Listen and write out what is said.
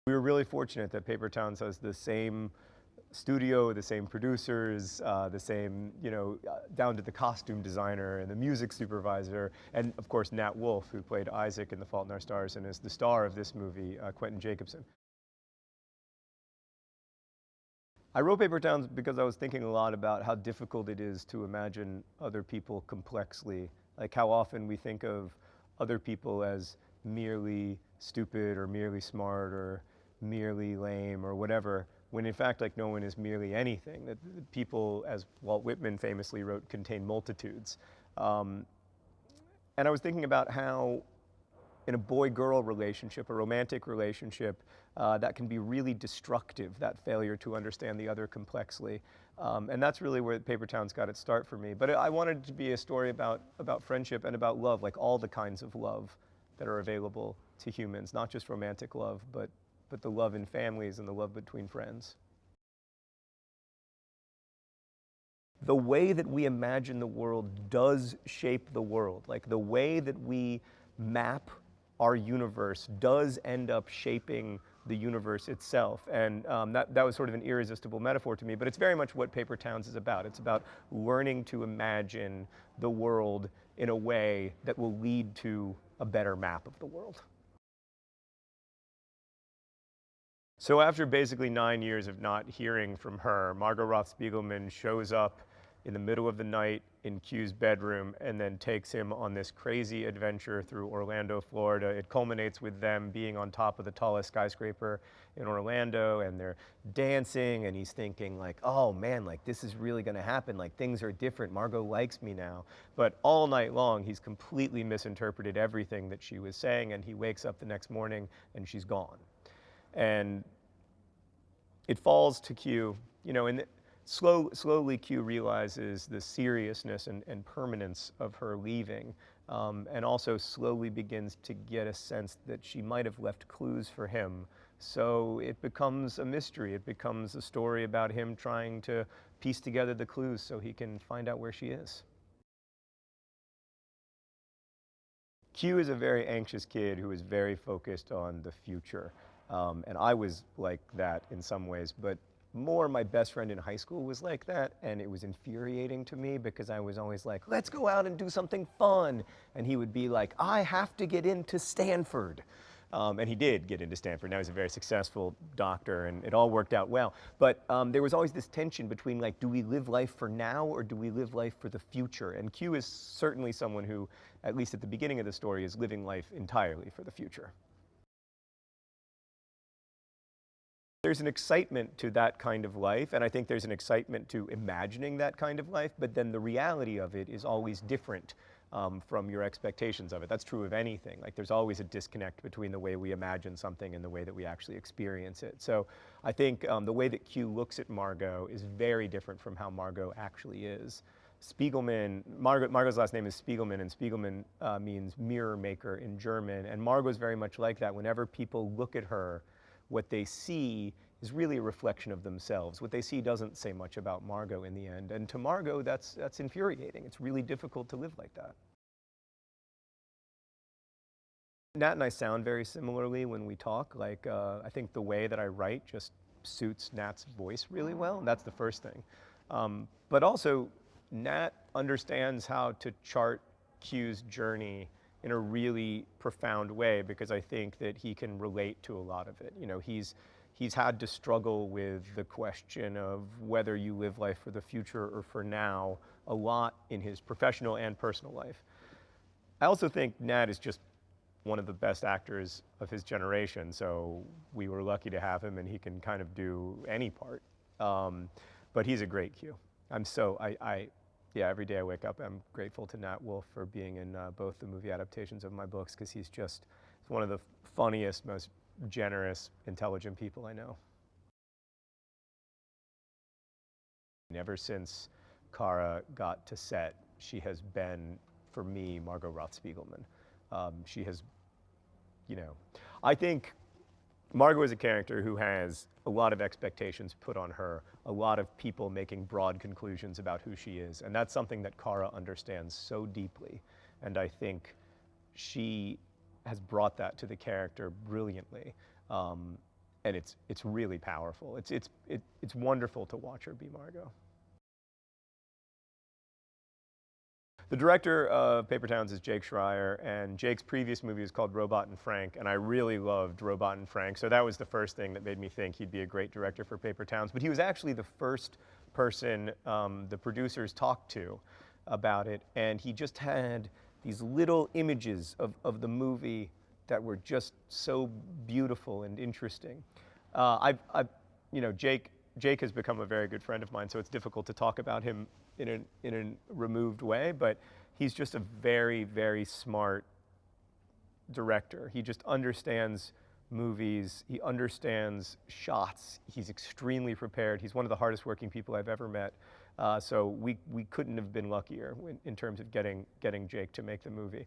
We were really fortunate that Paper Towns has the same studio, the same producers, the same, down to the costume designer and the music supervisor, and of course Nat Wolff, who played Isaac in The Fault in Our Stars and is the star of this movie, Quentin Jacobson. I wrote Paper Towns because I was thinking a lot about how difficult it is to imagine other people complexly. Like how often we think of other people as merely stupid or merely smart or merely lame or whatever, when in fact like no one is merely anything. That people, as Walt Whitman famously wrote, contain multitudes. And I was thinking about how in a boy-girl relationship, a romantic relationship, that can be really destructive, that failure to understand the other complexly. And that's really where Paper Towns got its start for me. But I wanted it to be a story about friendship and about love, like all the kinds of love that are available to humans, not just romantic love, but the love in families and the love between friends. The way that we imagine the world does shape the world. Like the way that we map our universe does end up shaping the universe itself. And that was sort of an irresistible metaphor to me, but it's very much what Paper Towns is about. It's about learning to imagine the world in a way that will lead to a better map of the world. So after basically 9 years of not hearing from her, Margot Roth Spiegelman shows up in the middle of the night in Q's bedroom and then takes him on this crazy adventure through Orlando, Florida. It culminates with them being on top of the tallest skyscraper in Orlando, and they're dancing, and he's thinking like, oh man, like this is really gonna happen, like things are different, Margot likes me now. But all night long, he's completely misinterpreted everything that she was saying, and he wakes up the next morning and she's gone. And it falls to Q, and slowly Q realizes the seriousness and permanence of her leaving, and also slowly begins to get a sense that she might have left clues for him. So it becomes a mystery. It becomes a story about him trying to piece together the clues so he can find out where she is. Q is a very anxious kid who is very focused on the future. And I was like that in some ways, but more my best friend in high school was like that, and it was infuriating to me because I was always like, let's go out and do something fun. And he would be like, I have to get into Stanford. And he did get into Stanford. Now he's a very successful doctor, and it all worked out well. But there was always this tension between like, do we live life for now or do we live life for the future? And Q is certainly someone who, at least at the beginning of the story, is living life entirely for the future. There's an excitement to that kind of life, and I think there's an excitement to imagining that kind of life, but then the reality of it is always different from your expectations of it. That's true of anything. Like there's always a disconnect between the way we imagine something and the way that we actually experience it. So I think the way that Q looks at Margot is very different from how Margot actually is. Margot's last name is Spiegelman, and Spiegelman means mirror maker in German, and Margot's very much like that. Whenever people look at her, what they see is really a reflection of themselves. What they see doesn't say much about Margot in the end. And to Margot, that's infuriating. It's really difficult to live like that. Nat and I sound very similarly when we talk. Like, I think the way that I write just suits Nat's voice really well, and that's the first thing. But also, Nat understands how to chart Q's journey in a really profound way, because I think that he can relate to a lot of it. He's had to struggle with the question of whether you live life for the future or for now a lot in his professional and personal life. I also think Nat is just one of the best actors of his generation, so we were lucky to have him, and he can kind of do any part. But he's a great Q. Yeah, every day I wake up, I'm grateful to Nat Wolff for being in both the movie adaptations of my books, because he's one of the funniest, most generous, intelligent people I know. Ever since Kara got to set, she has been, for me, Margot Roth Spiegelman. She has, I think Margot is a character who has a lot of expectations put on her, a lot of people making broad conclusions about who she is, and that's something that Kara understands so deeply, and I think she has brought that to the character brilliantly. and it's really powerful. It's wonderful to watch her be Margot. The director of Paper Towns is Jake Schreier, and Jake's previous movie was called Robot and Frank, and I really loved Robot and Frank, so that was the first thing that made me think he'd be a great director for Paper Towns. But he was actually the first person the producers talked to about it, and he just had these little images of the movie that were just so beautiful and interesting. You know, Jake has become a very good friend of mine, so it's difficult to talk about him in a removed way, but he's just a very, very smart director. He just understands movies, he understands shots, he's extremely prepared. He's one of the hardest working people I've ever met. So we couldn't have been luckier in terms of getting Jake to make the movie.